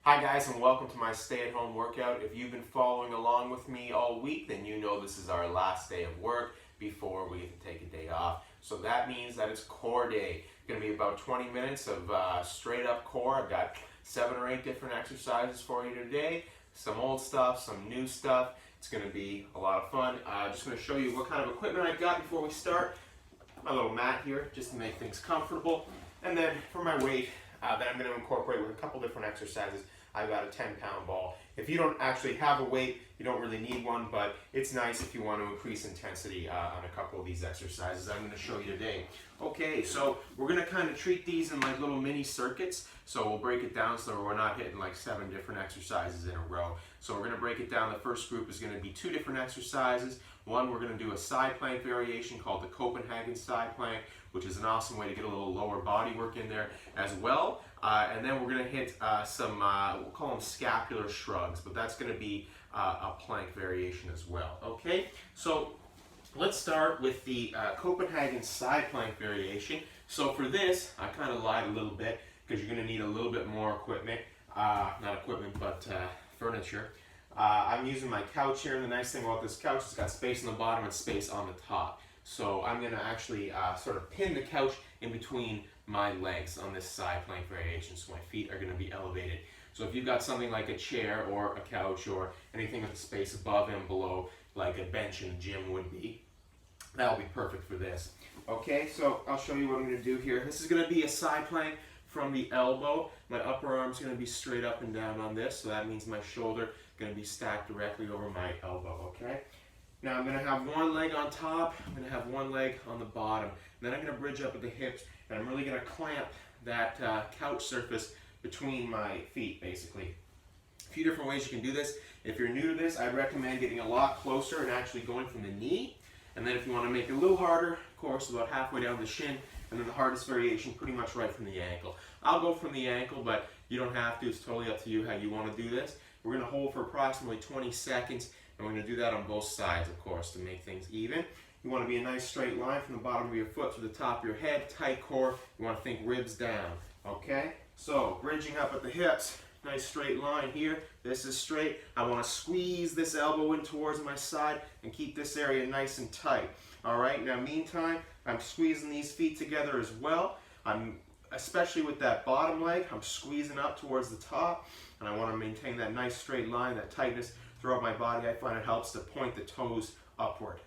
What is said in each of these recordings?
Hi guys, and welcome to my stay-at-home workout. If you've been following along with me all week, then you know this is our last day of work before we get to take a day off. So that means that it's core day. It's going to be about 20 minutes of straight up core. I've got 7 or 8 different exercises for you today. Some old stuff, some new stuff. It's going to be a lot of fun. Just going to show you what kind of equipment I've got before we start. My little mat here, just to make things comfortable. And then for my weight, that I'm going to incorporate with a couple different exercises. I've got a 10-pound ball. If you don't actually have a weight, you don't really need one, but it's nice if you want to increase intensity on a couple of these exercises I'm going to show you today. Okay, so we're going to kind of treat these in like little mini circuits. So we'll break it down so we're not hitting like 7 different exercises in a row. So we're going to break it down. The first group is going to be 2 different exercises. One, we're going to do a side plank variation called the Copenhagen side plank, which is an awesome way to get a little lower body work in there as well. And then we're going to hit some, we'll call them scapular shrugs, but that's going to be a plank variation as well. Okay, so let's start with the Copenhagen side plank variation. So for this, I kind of lied a little bit because you're going to need a little bit more equipment, not equipment, but furniture. I'm using my couch here, and the nice thing about this couch is it's got space on the bottom and space on the top. So I'm going to actually sort of pin the couch in between my legs on this side plank variation, so my feet are going to be elevated. So if you've got something like a chair or a couch or anything with space above and below, like a bench in a gym would be, that'll be perfect for this. Okay, so I'll show you what I'm going to do here. This is going to be a side plank from the elbow. My upper arm's going to be straight up and down on this, so that means my shoulder going to be stacked directly over my elbow, okay? Now I'm going to have one leg on top, I'm going to have one leg on the bottom. And then I'm going to bridge up at the hips, and I'm really going to clamp that couch surface between my feet, basically. A few different ways you can do this. If you're new to this, I'd recommend getting a lot closer and actually going from the knee. And then if you want to make it a little harder, of course, about halfway down the shin, and then the hardest variation pretty much right from the ankle. I'll go from the ankle, but you don't have to. It's totally up to you how you want to do this. We're going to hold for approximately 20 seconds, and we're going to do that on both sides, of course, to make things even. You want to be a nice straight line from the bottom of your foot to the top of your head, tight core. You want to think ribs down, okay? So, bridging up at the hips, nice straight line here. This is straight. I want to squeeze this elbow in towards my side and keep this area nice and tight. All right, now meantime, I'm squeezing these feet together as well. Especially with that bottom leg, I'm squeezing up towards the top, and I want to maintain that nice straight line, that tightness throughout my body. I find it helps to point the toes upward.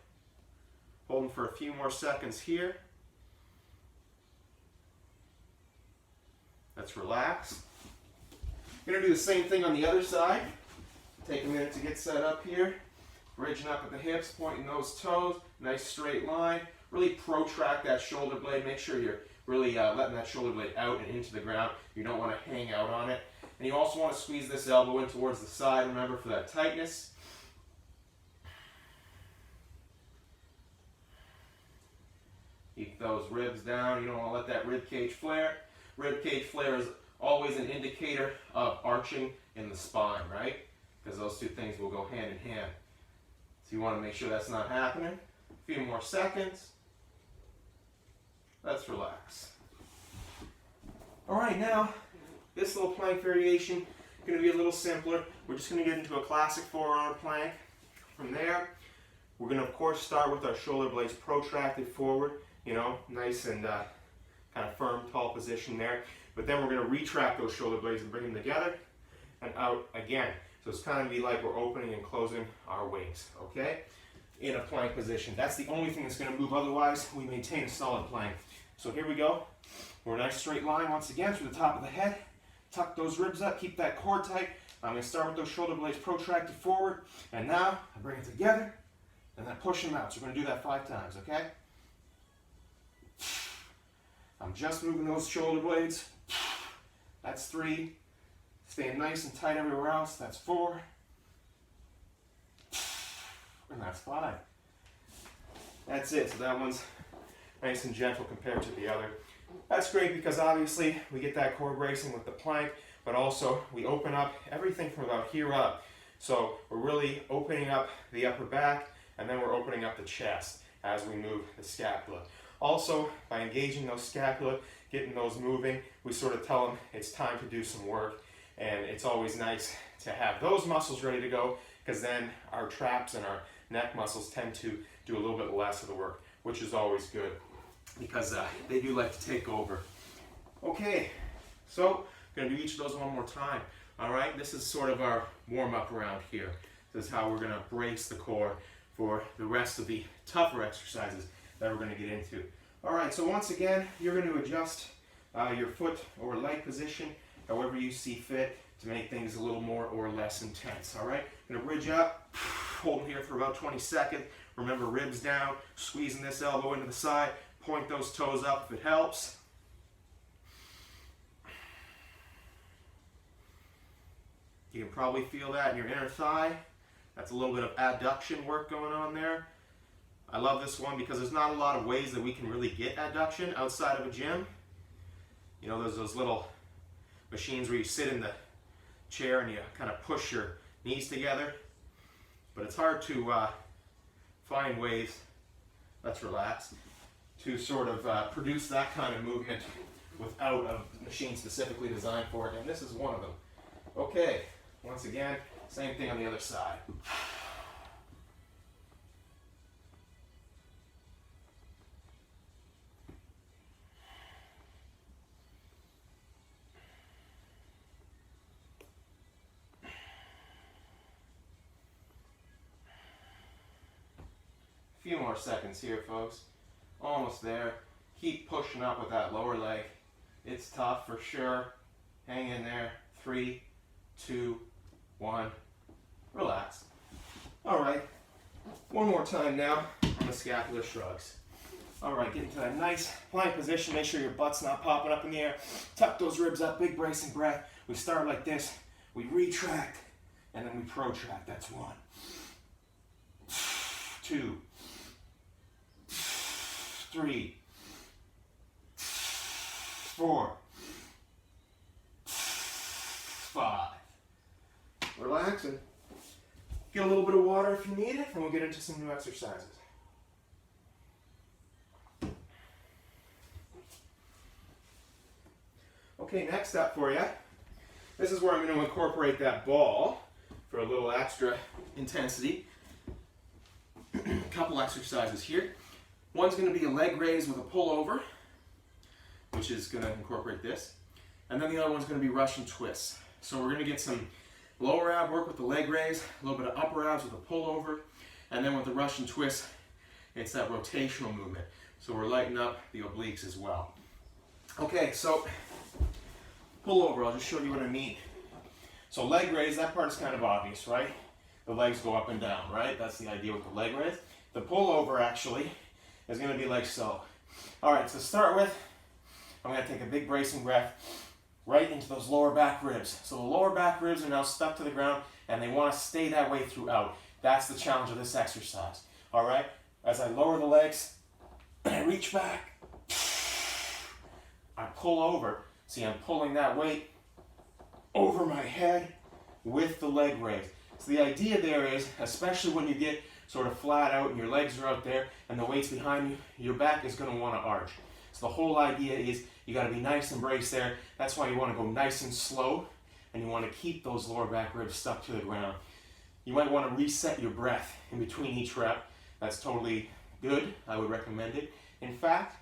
Holding for a few more seconds here. Let's relax. I'm going to do the same thing on the other side. Take a minute to get set up here. Bridging up at the hips, pointing those toes, nice straight line. Really protract that shoulder blade. Make sure you're really letting that shoulder blade out and into the ground. You don't want to hang out on it. And you also want to squeeze this elbow in towards the side, remember, for that tightness. Keep those ribs down. You don't want to let that rib cage flare. Rib cage flare is always an indicator of arching in the spine, right? Because those two things will go hand in hand. So you want to make sure that's not happening. A few more seconds. Let's relax. All right, now this little plank variation is going to be a little simpler. We're just going to get into a classic forearm plank. From there, we're going to, of course, start with our shoulder blades protracted forward, nice and kind of firm, tall position there. But then we're going to retract those shoulder blades and bring them together and out again. So it's kind of be like we're opening and closing our wings, okay? In a plank position. That's the only thing that's going to move. Otherwise, we maintain a solid plank. So here we go. We're a nice straight line once again through the top of the head. Tuck those ribs up, keep that core tight. I'm going to start with those shoulder blades protracted forward. And now, I bring it together, and then push them out. So we're going to do that 5 times, okay? I'm just moving those shoulder blades. That's 3. Staying nice and tight everywhere else. That's 4. And that's 5. That's it. So that one's nice and gentle compared to the other. That's great because obviously we get that core bracing with the plank, but also we open up everything from about here up. So we're really opening up the upper back, and then we're opening up the chest as we move the scapula. Also, by engaging those scapula, getting those moving, we sort of tell them it's time to do some work. And it's always nice to have those muscles ready to go, because then our traps and our neck muscles tend to do a little bit less of the work, which is always good because they do like to take over. Okay, so I'm going to do each of those one more time. All right, this is sort of our warm-up around here. This is how we're going to brace the core for the rest of the tougher exercises that we're going to get into. All right, so once again, you're going to adjust your foot or leg position however you see fit to make things a little more or less intense. All right, I'm going to bridge up, hold here for about 20 seconds. Remember, ribs down, squeezing this elbow into the side, point those toes up if it helps. You can probably feel that in your inner thigh. That's a little bit of adduction work going on there. I love this one because there's not a lot of ways that we can really get adduction outside of a gym. You know, there's those little machines where you sit in the chair and you kind of push your knees together. But it's hard to find ways, let's relax, to sort of produce that kind of movement without a machine specifically designed for it. And this is one of them. Okay, once again, same thing on the other side. A few more seconds here, folks. Almost there. Keep pushing up with that lower leg. It's tough for sure. Hang in there. 3, 2, 1. Relax. All right. One more time now on the scapular shrugs. All right, get into that nice plank position. Make sure your butt's not popping up in the air. Tuck those ribs up, big bracing breath. We start like this. We retract, and then we protract. That's 1, 2, 3, 4, 5. Relaxing. Get a little bit of water if you need it, and we'll get into some new exercises. Okay, next up for you, this is where I'm going to incorporate that ball for a little extra intensity. A couple exercises here. One's going to be a leg raise with a pullover, which is going to incorporate this. And then the other one's going to be Russian twists. So we're going to get some lower ab work with the leg raise, a little bit of upper abs with a pullover, and then with the Russian twist, it's that rotational movement. So we're lightening up the obliques as well. Okay, so pullover, I'll just show you what I mean. So leg raise, that part is kind of obvious, right? The legs go up and down, right? That's the idea with the leg raise. The pullover actually is going to be like so. All right, so to start with, I'm going to take a big bracing breath right into those lower back ribs. So the lower back ribs are now stuck to the ground and they want to stay that way throughout. That's the challenge of this exercise. All right, as I lower the legs, I reach back, I pull over. See, I'm pulling that weight over my head with the leg raise. So the idea there is, especially when you get sort of flat out and your legs are out there and the weight's behind you, your back is going to want to arch. So the whole idea is you got to be nice and braced there. That's why you want to go nice and slow, and you want to keep those lower back ribs stuck to the ground. You might want to reset your breath in between each rep. That's totally good. I would recommend it. In fact,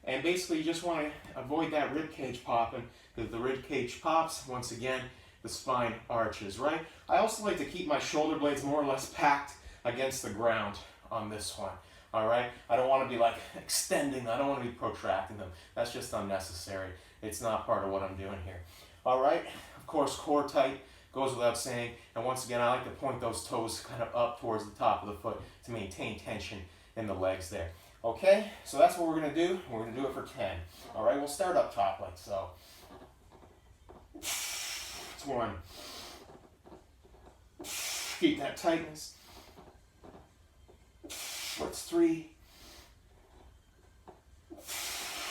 and basically you just want to avoid that rib cage popping, because if the rib cage pops, once again, the spine arches, right? I also like to keep my shoulder blades more or less packed against the ground on this one, all right? I don't want to be like extending, I don't want to be protracting them. That's just unnecessary. It's not part of what I'm doing here. All right, of course, core tight goes without saying. And once again, I like to point those toes kind of up towards the top of the foot to maintain tension in the legs there. Okay, so that's what we're going to do. We're going to do it for 10. All right, we'll start up top like so. It's 1. Keep that tightness. That's 3.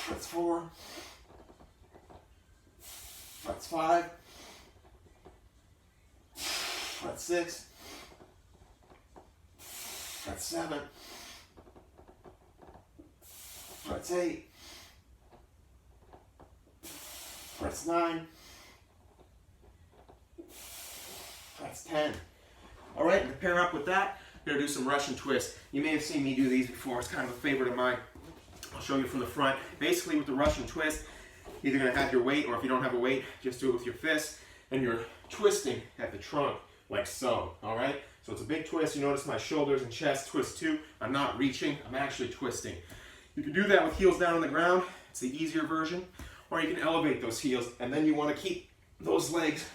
That's 4. That's 5. That's 6. That's 7. That's 8. That's 9. That's 10. All right, to pair up with that, we're gonna do some Russian twists. You may have seen me do these before. It's kind of a favorite of mine. I'll show you from the front. Basically with the Russian twist, you're either gonna have your weight, or if you don't have a weight, just do it with your fists, and you're twisting at the trunk like so, all right? So it's a big twist. You notice my shoulders and chest twist too. I'm not reaching, I'm actually twisting. You can do that with heels down on the ground. It's the easier version. Or you can elevate those heels, and then you want to keep those legs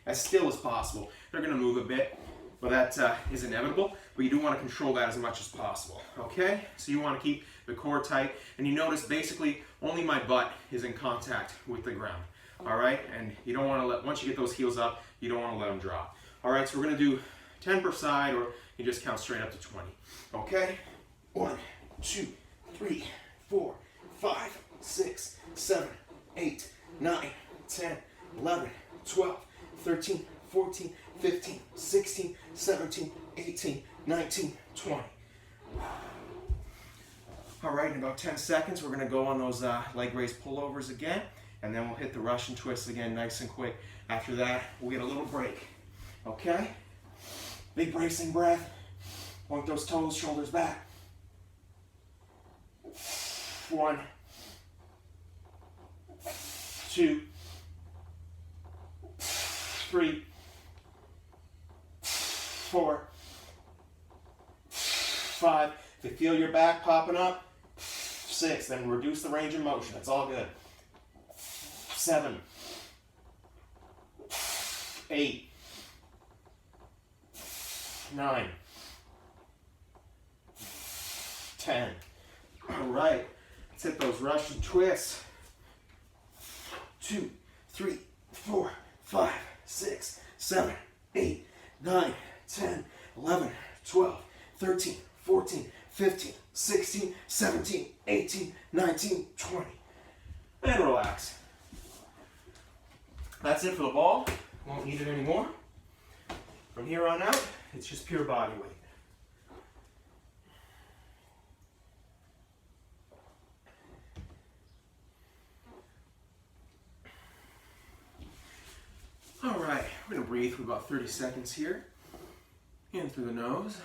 as still as possible. They're going to move a bit, but that is inevitable. But you do want to control that as much as possible, okay? So you want to keep the core tight, and you notice basically only my butt is in contact with the ground, all right? And you don't want to let, once you get those heels up, you don't want to let them drop. All right, so we're going to do 10 per side, or you just count straight up to 20, okay? 1, 2, 3, 4, 5, 6, 7, 8, 9, 10, 11, 12, 13, 14, 15, 16, 17, 18, 19, 20. All right, in about 10 seconds, we're gonna go on those leg raise pullovers again, and then we'll hit the Russian twists again nice and quick. After that, we'll get a little break, okay? Big bracing breath. Point those toes, shoulders back. 1, 2, 3, 4, 5. If you feel your back popping up, 6. Then reduce the range of motion. That's all good. 7, 8, 9, 10. All right. Let's hit those Russian twists. 2, 3, 4, 5, 6, 7, 8, 9, 10, 11, 12, 13, 14, 15, 16, 17, 18, 19, 20. And relax. That's it for the ball. Won't need it anymore. From here on out, it's just pure body weight. All right, we're gonna breathe for about 30 seconds here. In through the nose,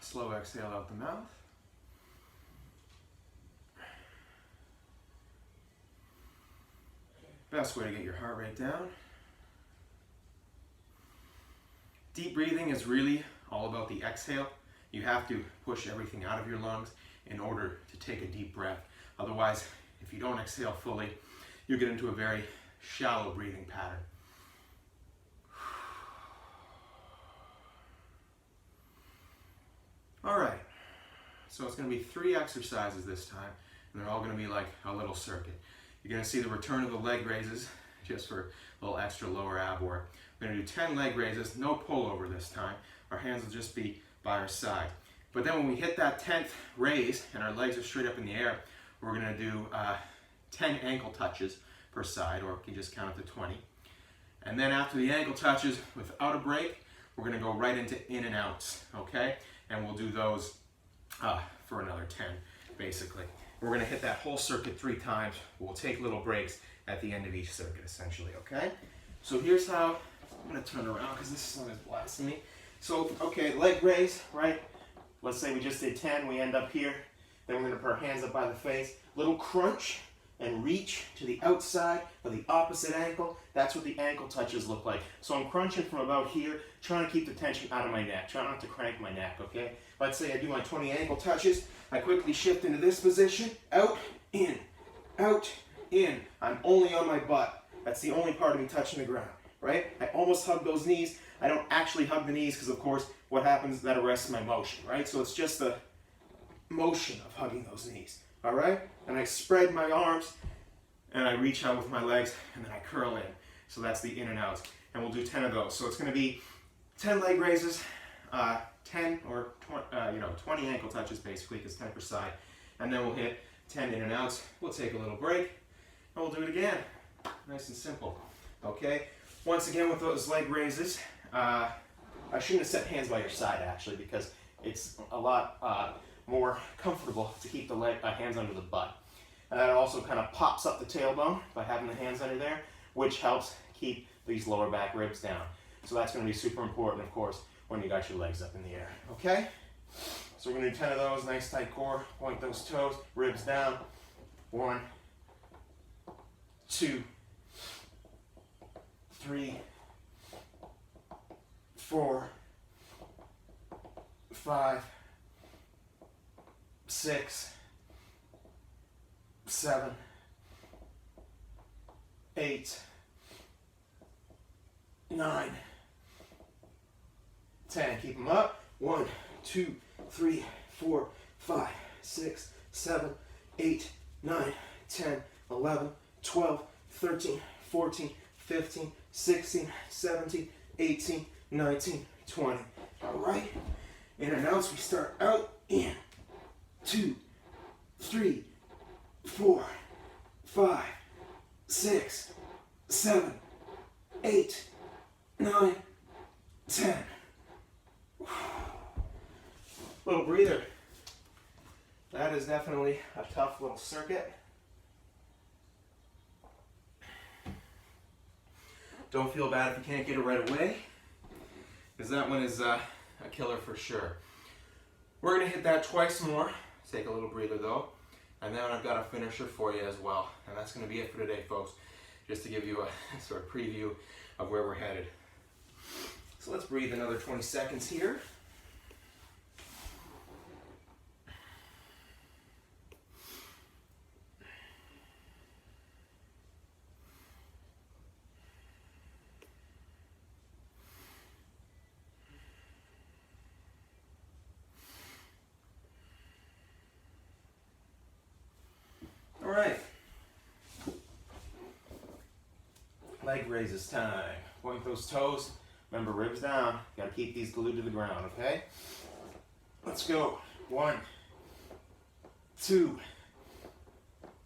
slow exhale out the mouth. Best way to get your heart rate down. Deep breathing is really all about the exhale. You have to push everything out of your lungs in order to take a deep breath. Otherwise, if you don't exhale fully, you get into a very shallow breathing pattern. All right, so it's going to be 3 exercises this time, and they're all going to be like a little circuit. You're going to see the return of the leg raises, just for a little extra lower ab work. We're going to do 10 leg raises, no pullover this time. Our hands will just be by our side. But then when we hit that 10th raise, and our legs are straight up in the air, we're going to do 10 ankle touches per side, or you can just count up to 20. And then after the ankle touches, without a break, we're going to go right into in and outs, okay? And we'll do those for another 10, basically. We're going to hit that whole circuit 3 times. We'll take little breaks at the end of each circuit, essentially, okay? So here's how, I'm going to turn around because this sun is blasting me. So, okay, leg raise, right? Let's say we just did 10, we end up here. Then we're going to put our hands up by the face. Little crunch and reach to the outside of the opposite ankle. That's what the ankle touches look like. So I'm crunching from about here, trying to keep the tension out of my neck. Try not to crank my neck, okay? Let's say I do my 20 ankle touches. I quickly shift into this position. Out, in, out, in. I'm only on my butt. That's the only part of me touching the ground, right? I almost hug those knees. I don't actually hug the knees because, of course, what happens is that arrests my motion, right? So it's just the motion of hugging those knees, all right? And I spread my arms, and I reach out with my legs, and then I curl in. So that's the in and outs. And we'll do 10 of those. So it's going to be 10 leg raises, 10 or 20 ankle touches, basically, because 10 per side. And then we'll hit 10 in and outs. We'll take a little break, and we'll do it again. Nice and simple, okay? Once again, with those leg raises, I shouldn't have set hands by your side, actually, because it's a lot more comfortable to keep the hands under the butt. And that also kind of pops up the tailbone by having the hands under there, which helps keep these lower back ribs down. So that's going to be super important, of course, when you got your legs up in the air. Okay? So we're going to do 10 of those. Nice tight core. Point those toes. Ribs down. 1, 2, 3, 4, 5, 6, 7, 8, 9, 10. Keep them up. 1, 2, 3, 4, 5, 6, 7, 8, 9, 10, 11, 12, 13, 14, 15, 16, 17, 18, 19, 20. All right. In and outs, we start out in 2, 3, 4, 5, 6, 7, 8, 9, 10. Little breather. That is definitely a tough little circuit. Don't feel bad if you can't get it right away, because that one is a killer for sure. We're going to hit that twice more. Take a little breather though. And then I've got a finisher for you as well. And that's going to be it for today, folks. Just to give you a sort of preview of where we're headed. So let's breathe another 20 seconds here. All right. Leg raises time. Point those toes. Remember, ribs down. Got to keep these glued to the ground, okay? Let's go. 1, 2,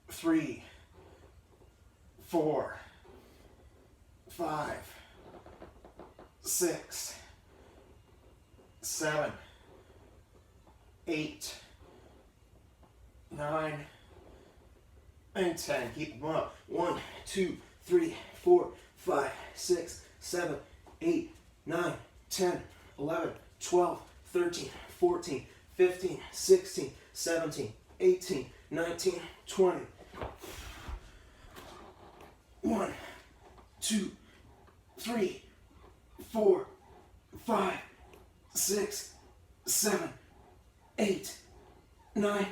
3, 4, 5, 6, 7, 8, 9, and 10. Keep them up. 1, 2, 3, 4, 5, 6, 7, 8, 9, 10, 11, 12, 13, 14, 15, 16, 17, 18, 19, 20. 1, 2, 3, 4, 5, 6, 7, 8, 9,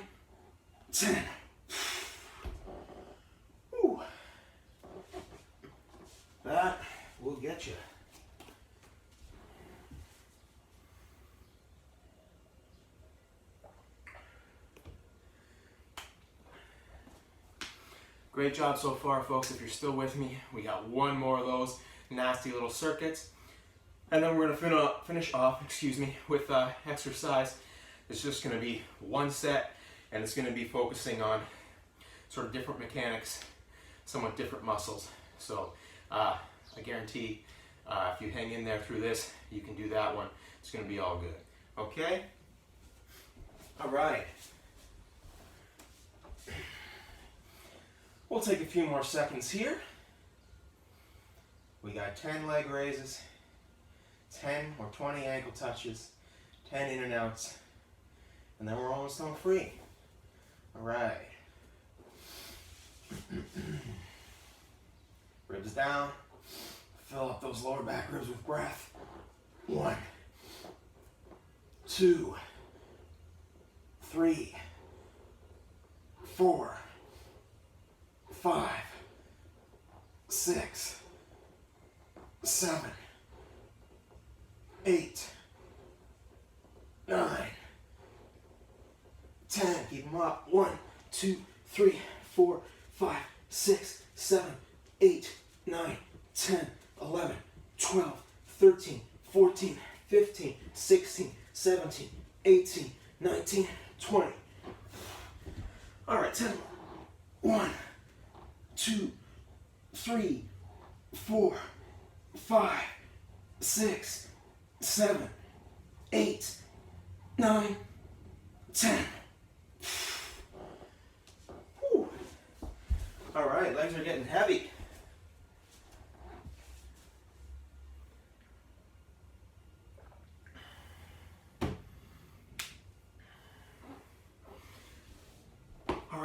10. Whew. That will get you. Great job so far, folks. If you're still with me, we got one more of those nasty little circuits. And then we're going to finish off, with exercise. It's just going to be one set, and it's going to be focusing on sort of different mechanics, somewhat different muscles. So I guarantee if you hang in there through this, you can do that one. It's going to be all good. Okay? All right. We'll take a few more seconds here. We got 10 leg raises, 10 or 20 ankle touches, 10 in and outs, and then we're almost home free. All right. Ribs down. Fill up those lower back ribs with breath. 1, 2, 3, 4, 5, 6, 7, 8, 9, 10. Keep them up. 1, 2, 3, 4, 5, 6, 7, 8, 9, 10, 11, 12, 13, 14, 15, 16, 17, 18, 19, 20. All right, 10 more. 1, 2, 3, 4, 5, 6, 7, 8, 9, 10. Whew. All right, legs are getting heavy.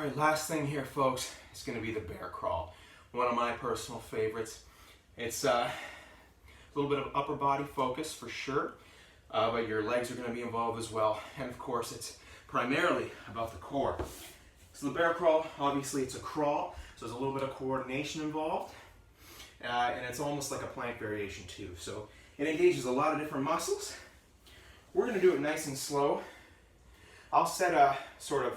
right, last thing here, folks, is going to be the bear crawl. One of my personal favorites. It's a little bit of upper body focus for sure, but your legs are going to be involved as well. And of course, it's primarily about the core. So the bear crawl, obviously it's a crawl, so there's a little bit of coordination involved. And it's almost like a plank variation too. So it engages a lot of different muscles. We're going to do it nice and slow. I'll set a sort of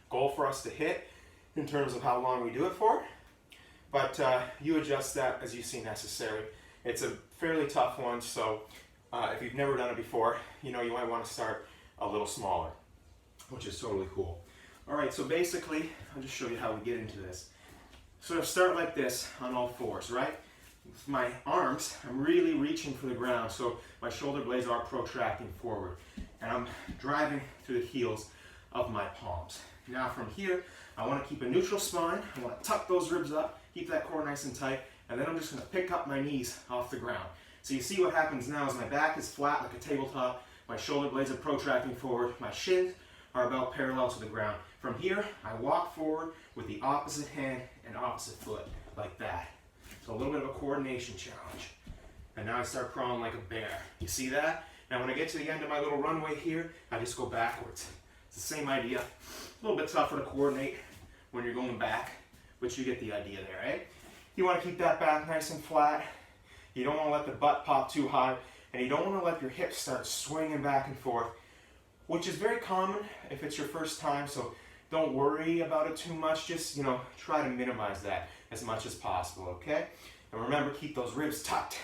goal for us to hit in terms of how long we do it for, but you adjust that as you see necessary. It's a fairly tough one, so if you've never done it before, you might want to start a little smaller, which is totally cool. All right, so basically, I'll just show you how we get into this. Sort of start like this on all fours, right? With my arms, I'm really reaching for the ground, so my shoulder blades are protracting forward, and I'm driving through the heels of my palms. Now from here, I want to keep a neutral spine. I want to tuck those ribs up, keep that core nice and tight, and then I'm just going to pick up my knees off the ground. So you see what happens now is my back is flat like a tabletop, my shoulder blades are protracting forward, my shins are about parallel to the ground. From here, I walk forward with the opposite hand and opposite foot, like that. So a little bit of a coordination challenge. And now I start crawling like a bear. You see that? Now when I get to the end of my little runway here, I just go backwards. It's the same idea. A little bit tougher to coordinate when you're going back, but you get the idea there, right? You want to keep that back nice and flat. You don't want to let the butt pop too high, and you don't want to let your hips start swinging back and forth, which is very common if it's your first time, so don't worry about it too much. Just, try to minimize that as much as possible, okay? And remember, keep those ribs tucked.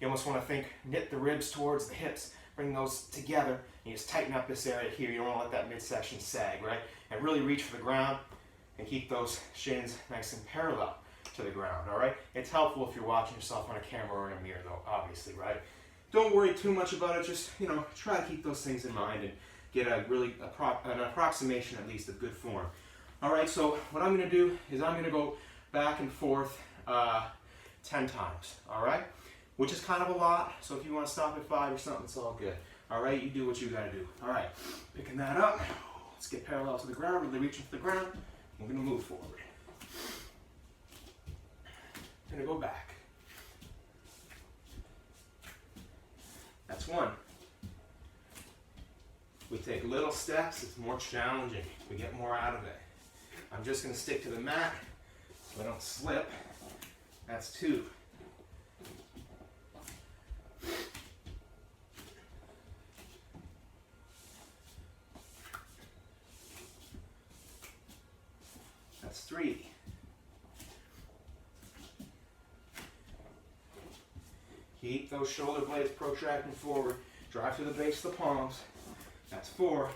You almost want to knit the ribs towards the hips, bring those together, and you just tighten up this area here. You don't want to let that midsection sag, right? And really reach for the ground and keep those shins nice and parallel to the ground, all right? It's helpful if you're watching yourself on a camera or in a mirror, though, obviously, right? Don't worry too much about it. Just, try to keep those things in mind and get an approximation, at least, of good form. All right, so what I'm going to do is I'm going to go back and forth 10 times, all right? Which is kind of a lot, so if you want to stop at 5 or something, it's all good. All right, you do what you got to do. All right, picking that up. Let's get parallel to the ground, really reaching for the ground. We're going to move forward. Going to go back. That's one. We take little steps, it's more challenging. We get more out of it. I'm just going to stick to the mat so I don't slip. That's 2. That's 3. Keep those shoulder blades protracting forward. Drive to the base of the palms. That's 4.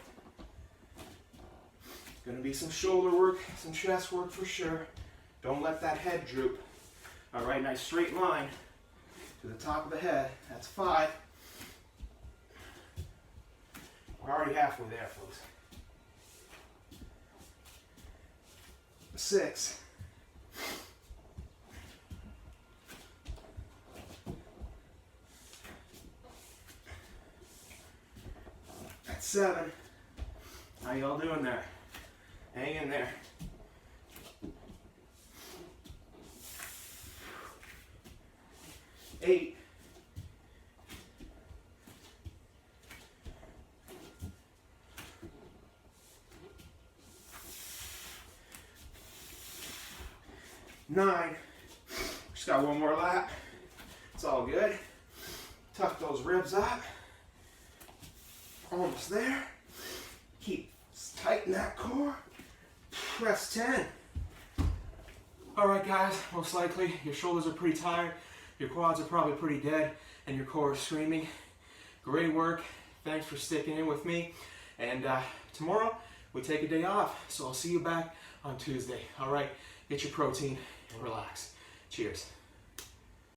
Going to be some shoulder work, some chest work for sure. Don't let that head droop. All right, nice straight line to the top of the head. That's 5. We're already halfway there, folks. 6. That's 7. How y'all doing there? Hang in there. 8. 9. Just got one more lap. It's all good. Tuck those ribs up. Almost there. Keep tighten that core. Press 10. All right, guys, most likely your shoulders are pretty tired, your quads are probably pretty dead, and your core is screaming. Great work. Thanks for sticking in with me. And tomorrow we take a day off, so I'll see you back on Tuesday. All right, get your protein and relax. Cheers.